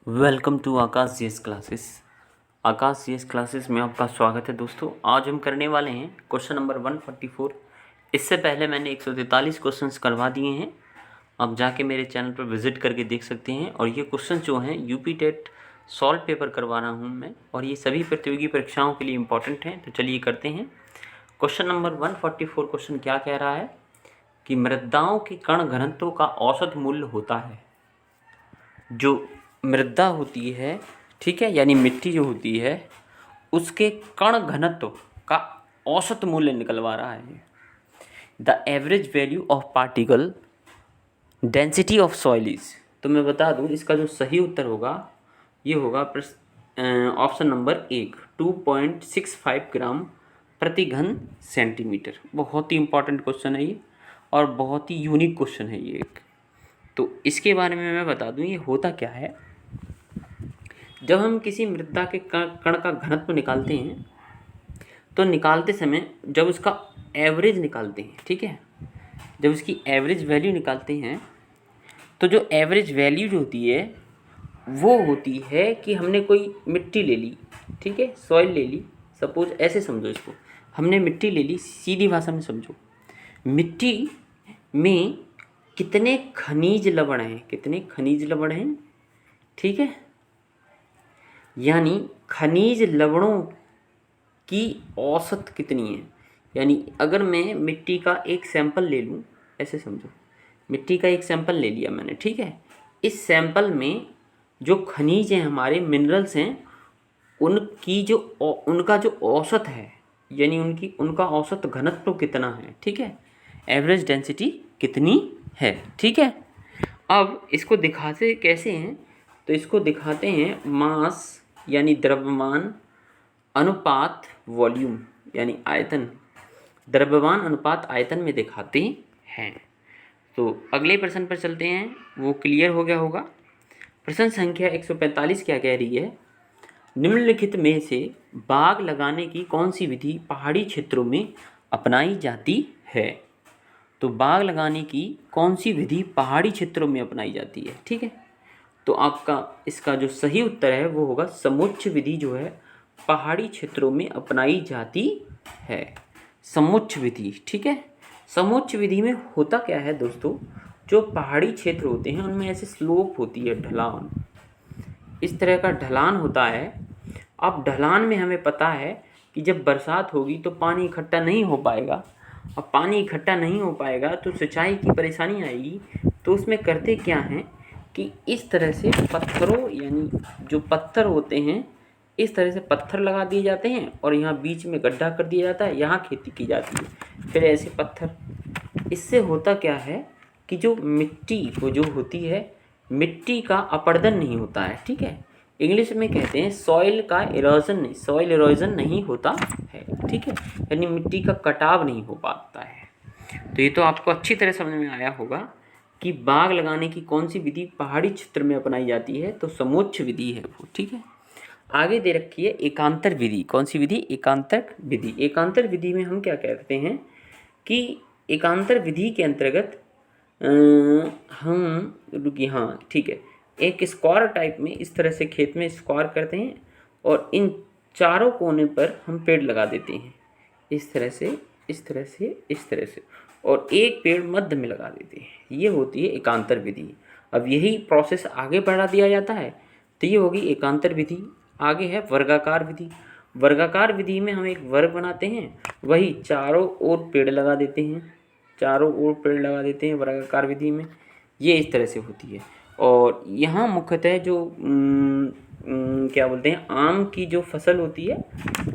Welcome to Aakash GS classes. Aakash GS classes में आपका स्वागत है दोस्तों। आज हम करने वाले हैं क्वेश्चन नंबर 144। इससे पहले मैंने 143 क्वेश्चंस करवा दिए हैं। आप जाके मेरे चैनल पर विजिट करके देख सकते हैं। और ये क्वेश्चन जो हैं यूपी टेट सॉल्व पेपर करवा रहा हूँ मैं, और ये सभी प्रतियोगी परीक्षाओं के लिए इम्पॉर्टेंट हैं। तो चलिए करते हैं। क्वेश्चन नंबर 144 क्वेश्चन क्या कह रहा है कि मृदाओं के कण घनत्व का औसत मूल्य होता है। जो मृदा होती है, ठीक है, यानी मिट्टी जो होती है, उसके कण घनत्व का औसत मूल्य निकलवा रहा है। The average value of particle density of soil is. तो मैं बता दूं, इसका जो सही उत्तर होगा ये होगा ऑप्शन नंबर 1, 2.65 ग्राम प्रति घन सेंटीमीटर। बहुत ही इंपॉर्टेंट क्वेश्चन है ये, और बहुत ही यूनिक क्वेश्चन है ये एक। तो इसके बारे में मैं बता दूं, ये होता क्या है। जब हम किसी मृदा के कण का घनत्व निकालते हैं, तो निकालते समय जब उसका एवरेज निकालते हैं, ठीक है, जब उसकी एवरेज वैल्यू निकालते हैं, तो जो एवरेज वैल्यू जो होती है वो होती है कि हमने कोई मिट्टी ले ली, ठीक है, सॉइल ले ली। सपोज ऐसे समझो इसको, हमने मिट्टी ले ली, सीधी भाषा में समझो। मिट्टी में कितने खनिज लवण हैं, कितने खनिज लवण हैं, ठीक है, यानी खनिज लवणों की औसत कितनी है। यानी अगर मैं मिट्टी का एक सैंपल ले लूँ, ऐसे समझो, मिट्टी का एक सैंपल ले लिया मैंने, ठीक है, इस सैंपल में जो खनिज हैं, हमारे मिनरल्स हैं, उनका जो औसत है, यानी उनका औसत घनत्व कितना है, ठीक है, एवरेज डेंसिटी कितनी है, ठीक है। अब इसको दिखाते कैसे हैं, तो इसको दिखाते हैं मास यानी द्रव्यमान अनुपात वॉल्यूम यानी आयतन, द्रव्यमान अनुपात आयतन में दिखाते हैं। तो अगले प्रश्न पर चलते हैं, वो क्लियर हो गया होगा। प्रश्न संख्या 145 क्या कह रही है, निम्नलिखित में से बाग लगाने की कौन सी विधि पहाड़ी क्षेत्रों में अपनाई जाती है। तो बाग लगाने की कौन सी विधि पहाड़ी क्षेत्रों में अपनाई जाती है, ठीक है। तो आपका इसका जो सही उत्तर है वो होगा समुच्च विधि जो है पहाड़ी क्षेत्रों में अपनाई जाती है। समुच्च विधि, ठीक है। समुच्च विधि में होता क्या है दोस्तों, जो पहाड़ी क्षेत्र होते हैं उनमें ऐसे स्लोप होती है, ढलान, इस तरह का ढलान होता है। अब ढलान में हमें पता है कि जब बरसात होगी तो पानी इकट्ठा नहीं हो पाएगा। अब पानी इकट्ठा नहीं हो पाएगा तो सिंचाई की परेशानी आएगी। तो उसमें करते क्या हैं कि इस तरह से पत्थरों, यानी जो पत्थर होते हैं, इस तरह से पत्थर लगा दिए जाते हैं और यहाँ बीच में गड्ढा कर दिया जाता है, यहाँ खेती की जाती है। फिर ऐसे पत्थर, इससे होता क्या है कि जो मिट्टी वो जो होती है, मिट्टी का अपरदन नहीं होता है, ठीक है। इंग्लिश में कहते हैं सॉइल का इरोजन नहीं, सॉइल इरोजन नहीं होता है, ठीक है, यानी मिट्टी का कटाव नहीं हो पाता है। तो ये तो आपको अच्छी तरह समझ में आया होगा कि बाग लगाने की कौन सी विधि पहाड़ी क्षेत्र में अपनाई जाती है। तो समुच्च विधि है वो, ठीक है। आगे दे रखी है एकांतर विधि। कौन सी विधि, एकांतर विधि। एकांतर विधि में हम क्या कहते हैं कि एकांतर विधि के अंतर्गत हम रुकिए, हाँ ठीक है, एक स्क्वायर टाइप में इस तरह से खेत में स्क्वायर करते हैं और इन चारों कोने पर हम पेड़ लगा देते हैं, इस तरह से, इस तरह से, इस तरह से, और एक पेड़ मध्य में लगा देते हैं। ये होती है एकांतर विधि। अब यही प्रोसेस आगे बढ़ा दिया जाता है तो ये होगी एकांतर विधि। आगे है वर्गाकार विधि। वर्गाकार विधि में हम एक वर्ग बनाते हैं, वही चारों ओर पेड़ लगा देते हैं, चारों ओर पेड़ लगा देते हैं वर्गाकार विधि में। ये इस तरह से होती है। और यहाँ मुख्यतः जो क्या बोलते हैं, आम की जो फसल होती है,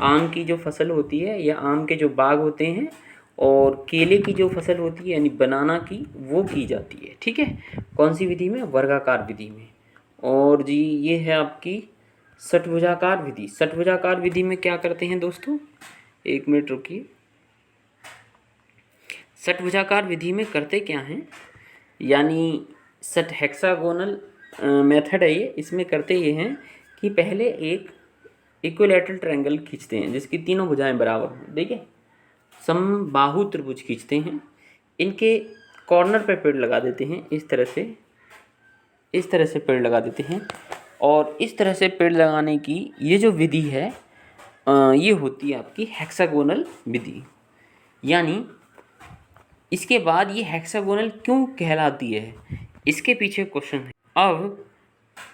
आम की जो फसल होती है या आम के जो बाग होते हैं, और केले की जो फसल होती है यानी बनाना की, वो की जाती है, ठीक है। कौन सी विधि में, वर्गाकार विधि में। और जी ये है आपकी षटभुजाकार विधि। षटभुजाकार विधि में क्या करते हैं दोस्तों, एक मिनट रुकिए। षटभुजाकार विधि में करते क्या हैं, यानी षट हेक्सागोनल मेथड है ये। इसमें करते ये हैं कि पहले एक इक्विलैटरल ट्रायंगल खींचते हैं जिसकी तीनों भुजाएं बराबर हों, देखिए, समबाहु त्रिभुज खींचते हैं, इनके कॉर्नर पे पेड़ लगा देते हैं, इस तरह से, इस तरह से पेड़ लगा देते हैं। और इस तरह से पेड़ लगाने की ये जो विधि है ये होती है आपकी हेक्सागोनल विधि। यानी इसके बाद ये हेक्सागोनल क्यों कहलाती है, इसके पीछे क्वेश्चन है। अब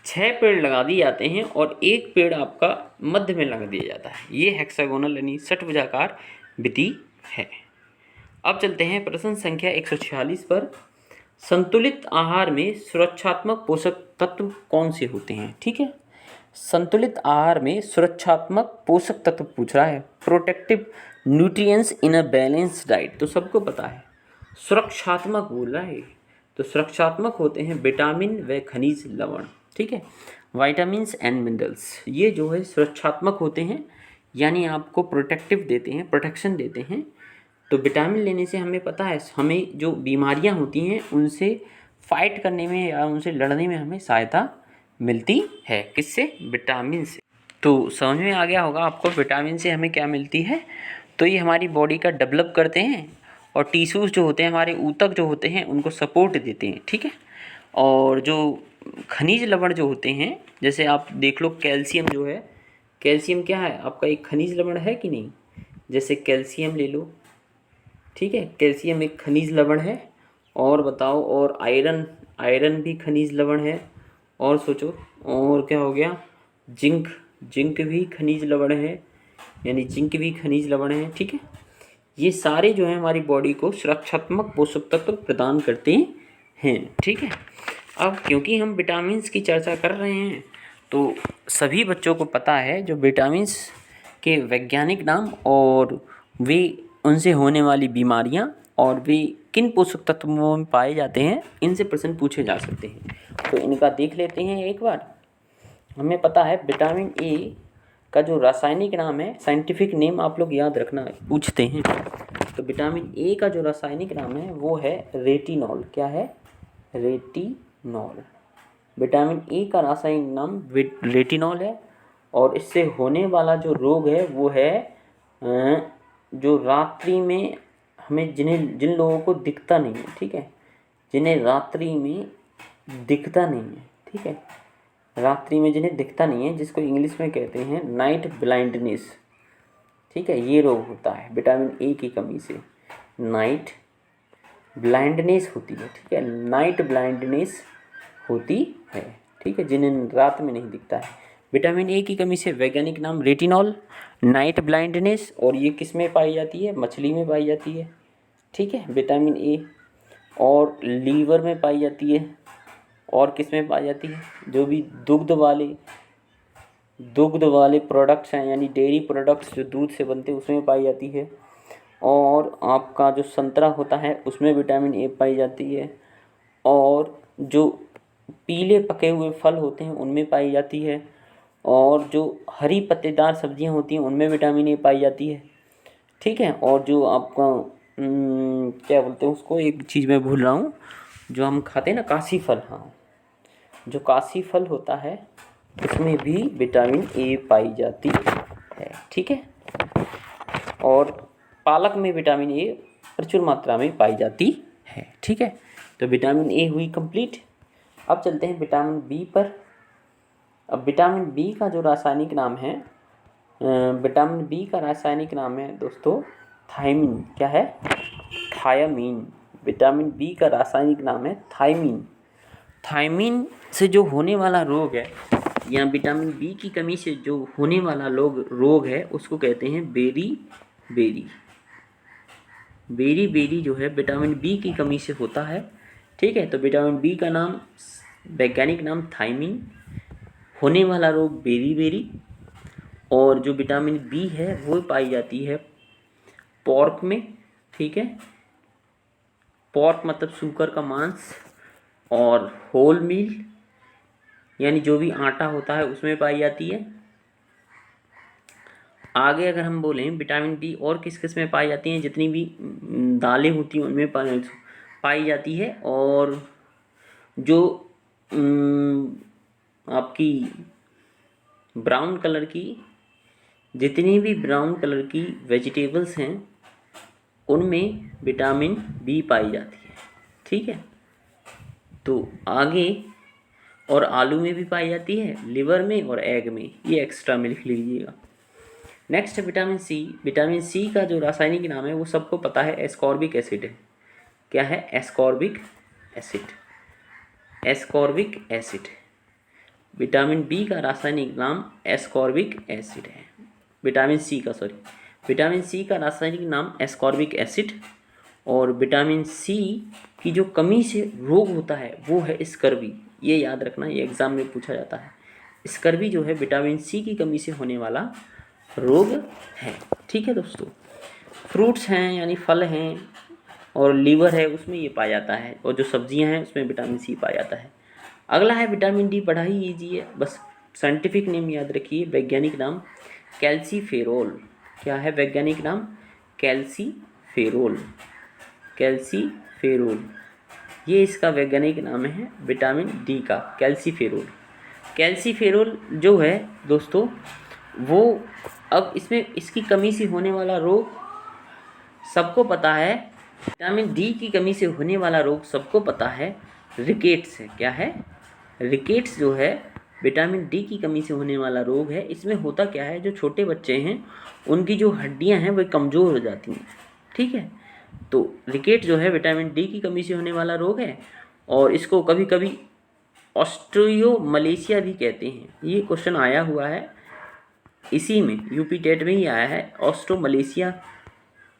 6 पेड़ लगा दिए जाते हैं और एक पेड़ आपका मध्य में लगा दिया जाता है, ये हेक्सागोनल यानी षटभुजाकार विधि है। अब चलते हैं प्रश्न संख्या 146 पर। संतुलित आहार में सुरक्षात्मक पोषक तत्व कौन से होते हैं? ठीक है, संतुलित आहार में सुरक्षात्मक पोषक तत्व पूछ रहा है, protective nutrients in a balanced diet. तो सबको पता है सुरक्षात्मक बोल रहा है, तो सुरक्षात्मक होते हैं विटामिन व खनिज लवण। ठीक है, वाइटामिन्स एंड मिनरल्स, ये जो है सुरक्षात्मक होते हैं, यानी आपको प्रोटेक्टिव देते हैं, प्रोटेक्शन देते हैं। तो विटामिन लेने से हमें पता है हमें जो बीमारियां होती हैं उनसे फाइट करने में या उनसे लड़ने में हमें सहायता मिलती है। किससे? विटामिन से। तो समझ में आ गया होगा आपको विटामिन से हमें क्या मिलती है। तो ये हमारी बॉडी का डेवलप करते हैं और टिश्यूज़ जो होते हैं हमारे ऊतक जो होते हैं उनको सपोर्ट देते हैं। ठीक है, और जो खनिज लवण जो होते हैं, जैसे आप देख लो कैल्शियम जो है, कैल्शियम क्या है आपका एक खनिज लवण है कि नहीं? जैसे कैल्शियम ले लो, ठीक है, कैल्शियम एक खनिज लवण है। और बताओ, और आयरन, आयरन भी खनिज लवण है। और सोचो और क्या हो गया? जिंक, जिंक भी खनिज लवण है, यानी जिंक भी खनिज लवण है। ठीक है, ये सारे जो है हमारी बॉडी को सुरक्षात्मक पोषक तत्व प्रदान करते हैं। ठीक है, अब क्योंकि हम विटामिन्स की चर्चा कर रहे हैं तो सभी बच्चों को पता है जो विटामिन्स के वैज्ञानिक नाम और वे उनसे होने वाली बीमारियां और वे किन पोषक तत्वों में पाए जाते हैं, इनसे प्रश्न पूछे जा सकते हैं। तो इनका देख लेते हैं एक बार। हमें पता है विटामिन ए का जो रासायनिक नाम है, साइंटिफिक नेम आप लोग याद रखना, पूछते हैं। तो विटामिन ए का जो रासायनिक नाम है वो है रेटिनॉल। क्या है? रेटिनॉल। विटामिन ए का रासायनिक नाम रेटिनॉल है। और इससे होने वाला जो रोग है वो है जो रात्रि में हमें जिन लोगों को दिखता नहीं है, ठीक है, जिन्हें रात्रि में दिखता नहीं है, ठीक है, रात्रि में जिन्हें दिखता नहीं है, जिसको इंग्लिश में कहते हैं नाइट ब्लाइंडनेस। ठीक है, ये रोग होता है विटामिन ए की कमी से, नाइट ब्लाइंडनेस होती है। ठीक है, नाइट ब्लाइंडनेस होती है। ठीक है, जिन्हें रात में नहीं दिखता है। विटामिन ए की कमी से वैज्ञानिक नाम रेटिनॉल, नाइट ब्लाइंडनेस। और ये किस में पाई जाती है? मछली में पाई जाती है। ठीक है, विटामिन ए। और लीवर में पाई जाती है। और किस में पाई जाती है? जो भी दुग्ध वाले प्रोडक्ट्स हैं, यानी डेयरी प्रोडक्ट्स जो दूध से बनते हैं उसमें पाई जाती है। और आपका जो संतरा होता है उसमें विटामिन ए पाई जाती है। और जो पीले पके हुए फल होते हैं उनमें पाई जाती है। और जो हरी पत्तेदार सब्जियां होती हैं उनमें विटामिन ए पाई जाती है। ठीक है, और जो आपका क्या बोलते हैं उसको, एक चीज़ मैं भूल रहा हूँ, जो हम खाते हैं ना, काशी फल। हाँ, जो काशी फल होता है उसमें भी विटामिन ए पाई जाती है। ठीक है, और पालक में विटामिन ए प्रचुर मात्रा में पाई जाती है। ठीक है, तो विटामिन ए हुई कंप्लीट। अब चलते हैं विटामिन बी पर। अब विटामिन बी का जो रासायनिक नाम है, विटामिन बी का रासायनिक नाम है दोस्तों थायमीन। क्या है? थायमीन। विटामिन बी का रासायनिक नाम है थायमीन। थायमीन से जो होने वाला रोग है, या विटामिन बी की कमी से जो होने वाला रोग है उसको कहते हैं बेरी बेरी। बेरी बेरी जो है विटामिन बी की कमी से होता है। ठीक है, तो विटामिन बी का नाम, वैज्ञानिक नाम थायमीन, होने वाला रोग बेरी बेरी। और जो विटामिन बी है वो पाई जाती है पोर्क में। ठीक है, पोर्क मतलब सूकर का मांस, और होल मील यानी जो भी आटा होता है उसमें पाई जाती है। आगे अगर हम बोलें विटामिन बी और किस किस में पाई जाती हैं, जितनी भी दालें होती हैं उनमें पाई जाती है। और जो आपकी ब्राउन कलर की, जितनी भी ब्राउन कलर की वेजिटेबल्स हैं उनमें विटामिन बी पाई जाती है। ठीक है, तो आगे और आलू में भी पाई जाती है, लिवर में और एग में, ये एक्स्ट्रा में लिख लीजिएगा। नेक्स्ट है विटामिन सी। विटामिन सी का जो रासायनिक नाम है वो सबको पता है, एस्कॉर्बिक एसिड है। क्या है? Ascorbic acid, ascorbic acid. Vitamin B का रासायनिक नाम एस्कॉर्बिक एसिड है, विटामिन सी का, सॉरी, विटामिन सी का रासायनिक नाम एस्कॉर्बिक एसिड। और विटामिन सी की जो कमी से रोग होता है वो है स्कर्वी, ये याद रखना, ये एग्ज़ाम में पूछा जाता है। स्कर्वी जो है विटामिन सी की कमी से होने वाला रोग है। ठीक है दोस्तों, फ्रूट्स हैं यानी फल हैं और लीवर है उसमें ये पाया जाता है, और जो सब्जियां हैं उसमें विटामिन सी पाया जाता है। अगला है विटामिन डी, पढ़ा ही लीजिए, बस साइंटिफिक नेम याद रखिए, वैज्ञानिक नाम कैल्सीफेरोल। क्या है वैज्ञानिक नाम? कैल्सीफेरोल, कैल्सीफेरोल, ये इसका वैज्ञानिक नाम है विटामिन डी का, कैल्सीफेरोल। कैल्सीफेरोल जो है दोस्तों वो, अब इसमें इसकी कमी से होने वाला रोग सबको पता है, विटामिन डी की कमी से होने वाला रोग सबको पता है, रिकेट्स है। क्या है? रिकेट्स जो है विटामिन डी की कमी से होने वाला रोग है। इसमें होता क्या है, जो छोटे बच्चे हैं उनकी जो हड्डियां हैं वो कमज़ोर हो जाती हैं। ठीक है, तो रिकेट जो है विटामिन डी की कमी से होने वाला रोग है, और इसको कभी कभी ऑस्ट्रियोमलेशिया भी कहते हैं। ये क्वेश्चन आया हुआ है इसी में, यूपी टेट में ही आया है, ऑस्ट्रोमलेशिया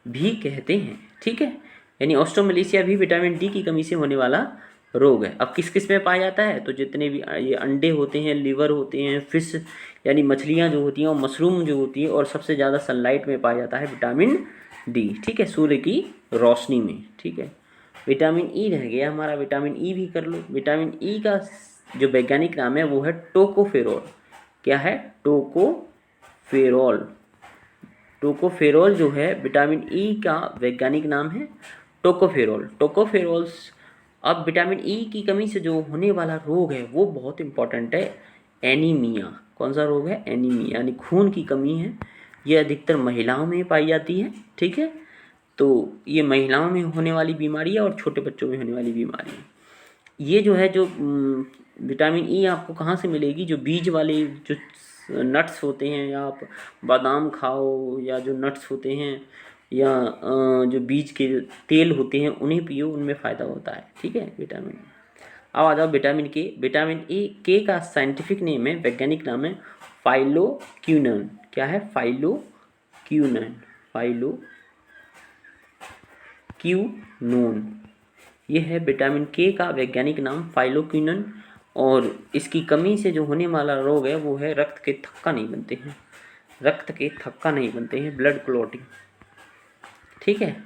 भी कहते हैं। ठीक है, यानी ऑस्ट्रोमलेशिया भी विटामिन डी की कमी से होने वाला रोग है। अब किस किस में पाया जाता है? तो जितने भी ये अंडे होते हैं, लिवर होते हैं, फिश यानी मछलियाँ जो होती हैं, और मशरूम जो होती है, और सबसे ज़्यादा सनलाइट में पाया जाता है विटामिन डी। ठीक है, सूर्य की रोशनी में। ठीक है, विटामिन ई रह गया हमारा, विटामिन ई भी कर लो। विटामिन ई का जो वैज्ञानिक नाम है वो है टोकोफेरोल। क्या है? टोकोफेरोल। टोकोफेरोल जो है विटामिन ई का वैज्ञानिक नाम है टोकोफेरोल, टोकोफेरोल्स। अब विटामिन ई की कमी से जो होने वाला रोग है वो बहुत इंपॉर्टेंट है, एनीमिया। कौन सा रोग है? एनीमिया, यानी खून की कमी है। ये अधिकतर महिलाओं में पाई जाती है। ठीक है, तो ये महिलाओं में होने वाली बीमारी है और छोटे बच्चों में होने वाली बीमारी है। ये जो है जो विटामिन ई आपको कहाँ से मिलेगी? जो बीज वाले जो नट्स होते हैं, या आप बादाम खाओ, या जो नट्स होते हैं, या जो बीज के तेल होते हैं उन्हें पियो, उनमें फ़ायदा होता है। ठीक है, विटामिन। अब आ जाओ विटामिन के। विटामिन ए के का साइंटिफिक नेम है, वैज्ञानिक नाम है फाइलोक्विनोन। क्या है? फाइलोक्विनोन, फाइलोक्विनोन, ये है विटामिन के का वैज्ञानिक नाम, फाइलोक्विनोन। और इसकी कमी से जो होने वाला रोग है वो है रक्त के थक्का नहीं बनते हैं, रक्त के थक्का नहीं बनते हैं, ब्लड क्लॉटिंग। ठीक है,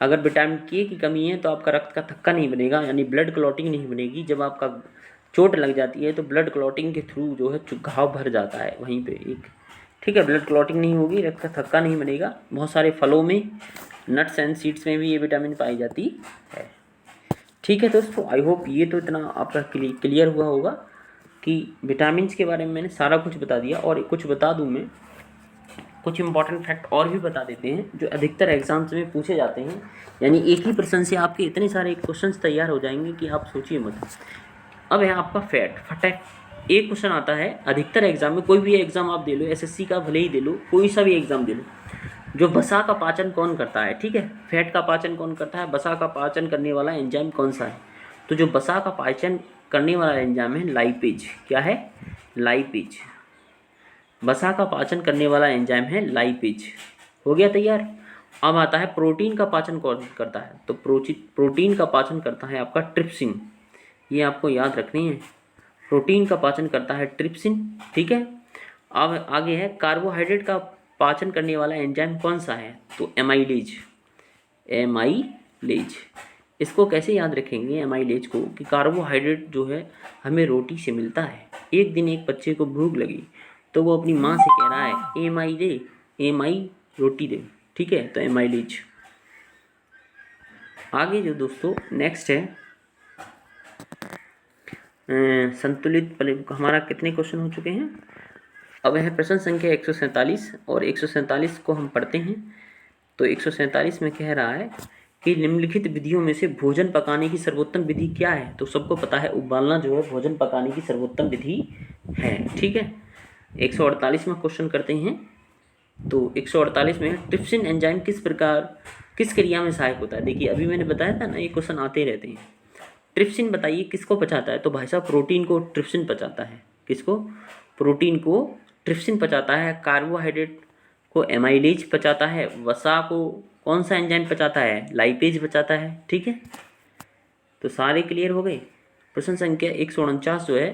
अगर विटामिन के की कमी है तो आपका रक्त का थक्का नहीं बनेगा, यानी ब्लड क्लॉटिंग नहीं बनेगी। जब आपका चोट लग जाती है तो ब्लड क्लॉटिंग के थ्रू जो है घाव भर जाता है वहीं पे एक। ठीक है, ब्लड क्लॉटिंग नहीं होगी, रक्त का थक्का नहीं बनेगा। बहुत सारे फलों में, नट्स एंड सीड्स में भी ये विटामिन पाई जाती है। ठीक है दोस्तों, आई होप ये तो इतना आपका क्लियर हुआ होगा कि विटामिन के बारे में मैंने सारा कुछ बता दिया। और कुछ बता दूं मैं, कुछ इंपॉर्टेंट फैक्ट और भी बता देते हैं जो अधिकतर एग्जाम्स में पूछे जाते हैं। यानी एक ही प्रश्न से आपके इतने सारे क्वेश्चंस तैयार हो जाएंगे कि आप सोचिए मत। अब है आपका फैट, फटैक। एक क्वेश्चन आता है अधिकतर एग्जाम में, कोई भी एग्जाम आप दे लो, एसएससी का भले ही दे लो, कोई सा भी एग्जाम दे लो, जो वसा का पाचन कौन करता है? ठीक है, फैट का पाचन कौन करता है? वसा का पाचन करने वाला एंजाइम कौन सा है? तो जो वसा का पाचन करने वाला एंजाइम है लाइपेज। क्या है? लाइपेज। वसा का पाचन करने वाला एंजाइम है लाइपेज। हो गया तैयार। अब आता है प्रोटीन का पाचन कौन करता है? तो प्रोटीन का पाचन करता है आपका ट्रिप्सिन। ये आपको याद रखनी है, प्रोटीन का पाचन करता है ट्रिप्सिन। ठीक है, अब आगे है कार्बोहाइड्रेट का पाचन करने वाला एंजाइम कौन सा है? तो एमाइलेज, एमाइलेज। इसको कैसे याद रखेंगे एमाइलेज को? कि कार्बोहाइड्रेट जो है हमें रोटी से मिलता है। एक दिन एक बच्चे को भूख लगी तो वो अपनी माँ से कह रहा है एमाई दे, एमाई रोटी दे। ठीक है, तो एमाइलेज। आगे जो दोस्तों नेक्स्ट है संतुलित हमारा कितने क्वेश्चन हो चुके हैं? अब है प्रश्न संख्या 147 और 147 को हम पढ़ते हैं। तो 147 में कह रहा है कि निम्नलिखित विधियों में से भोजन पकाने की सर्वोत्तम विधि क्या है? तो सबको पता है उबालना जो है भोजन पकाने की सर्वोत्तम विधि है। ठीक है, 148वां क्वेश्चन करते हैं। तो 148 में ट्रिप्सिन एंजाइम किस क्रिया में सहायक होता है? देखिए अभी मैंने बताया था ना, ये क्वेश्चन आते रहते हैं। ट्रिप्सिन बताइए किसको पचाता है? तो भाई साहब प्रोटीन को ट्रिप्सिन पचाता है। किसको? प्रोटीन को ट्रिप्सिन पचाता है। कार्बोहाइड्रेट को एमाइलेज पचाता है। वसा को कौन सा एंजाइम पचाता है? लाइपेज पचाता है। ठीक है, तो सारे क्लियर हो गए। प्रश्न संख्या 149 जो है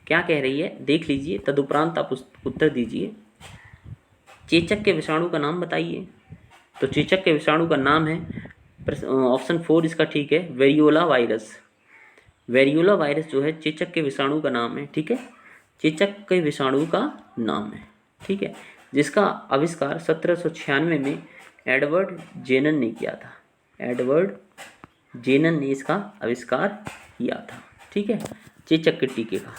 क्या कह रही है देख लीजिए, तदुपरांत आप उत्तर दीजिए। चेचक के विषाणु का नाम बताइए। तो चेचक के विषाणु का नाम है, ऑप्शन 4 इसका ठीक है, वेरियोला वायरस। वेरियोला वायरस जो है चेचक के विषाणु का नाम है। ठीक है, चेचक के विषाणु का नाम है। ठीक है, जिसका आविष्कार 1796 में एडवर्ड जेनन ने किया था। एडवर्ड जेनन ने इसका आविष्कार किया था। ठीक है, चेचक के टीके का।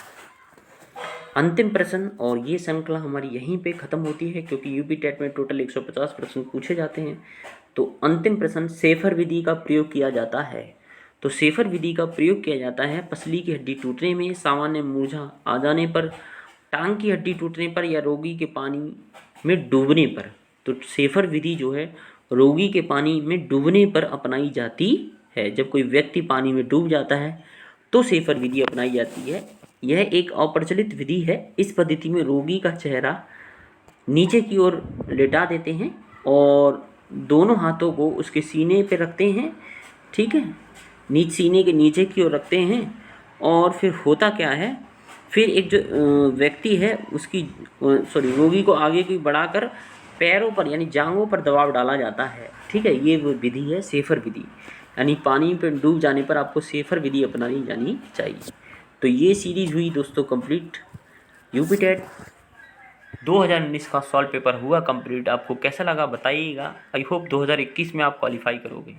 अंतिम प्रश्न, और ये श्रृंखला हमारी यहीं पे ख़त्म होती है क्योंकि यूपी टेट में टोटल 150 प्रश्न पूछे जाते हैं। तो अंतिम प्रश्न, शेफर विधि का प्रयोग किया जाता है। तो शेफर विधि का प्रयोग किया जाता है पसली की हड्डी टूटने में, सामान्य मूर्छा आ जाने पर, टांग की हड्डी टूटने पर या रोगी के पानी में डूबने पर। तो शेफर विधि जो है रोगी के पानी में डूबने पर अपनाई जाती है। जब कोई व्यक्ति पानी में डूब जाता है तो शेफर विधि अपनाई जाती है। यह एक अप्रचलित विधि है। इस पद्धति में रोगी का चेहरा नीचे की ओर लेटा देते हैं और दोनों हाथों को उसके सीने पर रखते हैं। ठीक है, सीने के नीचे की ओर रखते हैं और फिर होता क्या है, फिर एक जो व्यक्ति है उसकी रोगी को आगे की बढ़ाकर पैरों पर यानी जांघों पर दबाव डाला जाता है। ठीक है, ये वो विधि है शेफर विधि, यानी पानी पर डूब जाने पर आपको शेफर विधि अपनानी जानी चाहिए। तो ये सीरीज हुई दोस्तों कंप्लीट। यूपी टेट 2019 का सॉल्व पेपर हुआ कंप्लीट। आपको कैसा लगा बताइएगा। आई होप 2021 में आप क्वालिफाई करोगे।